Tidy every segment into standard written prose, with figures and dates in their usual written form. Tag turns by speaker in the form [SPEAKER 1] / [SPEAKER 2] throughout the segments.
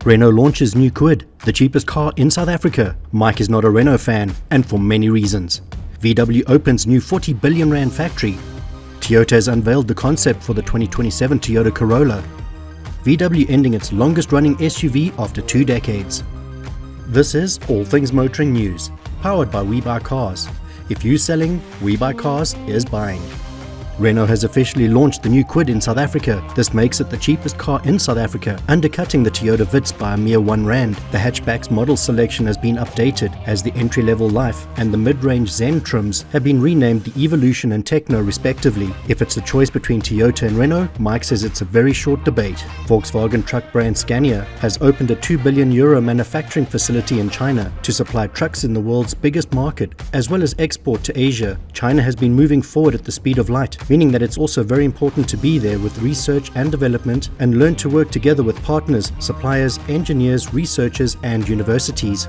[SPEAKER 1] Renault launches new Kwid, the cheapest car in South Africa. Mike is not a Renault fan, and for many reasons. VW opens new 40 billion rand factory. Toyota has unveiled the concept for the 2027 Toyota Corolla. VW ending its longest running SUV after 2 decades. This is All Things Motoring News, powered by WeBuyCars. If you're selling, WeBuyCars is buying. Renault has officially launched the new Kwid in South Africa. This makes it the cheapest car in South Africa, undercutting the Toyota Vitz by a mere R1. The hatchback's model selection has been updated as the entry-level Life and the mid-range Zen trims have been renamed the Evolution and Techno respectively. If it's a choice between Toyota and Renault, Mike says it's a very short debate. Volkswagen truck brand Scania has opened a €2 billion manufacturing facility in China to supply trucks in the world's biggest market, as well as export to Asia. China has been moving forward at the speed of light, meaning that it's also very important to be there with research and development and learn to work together with partners, suppliers, engineers, researchers, and universities.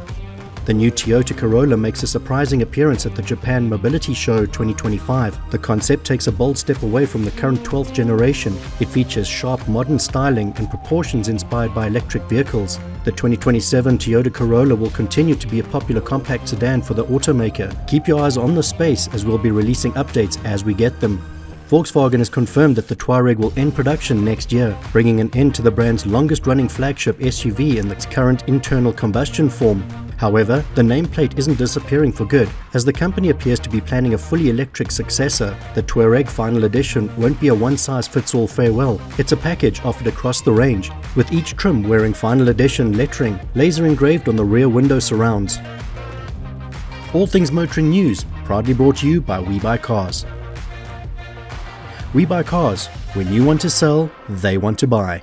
[SPEAKER 1] The new Toyota Corolla makes a surprising appearance at the Japan Mobility Show 2025. The concept takes a bold step away from the current 12th generation. It features sharp modern styling and proportions inspired by electric vehicles. The 2027 Toyota Corolla will continue to be a popular compact sedan for the automaker. Keep your eyes on the space as we'll be releasing updates as we get them. Volkswagen has confirmed that the Touareg will end production next year, bringing an end to the brand's longest-running flagship SUV in its current internal combustion form. However, the nameplate isn't disappearing for good, as the company appears to be planning a fully electric successor. The Touareg Final Edition won't be a one-size-fits-all farewell. It's a package offered across the range, with each trim wearing Final Edition lettering, laser engraved on the rear window surrounds. All Things Motoring News, proudly brought to you by WeBuyCars. We buy cars. When you want to sell, they want to buy.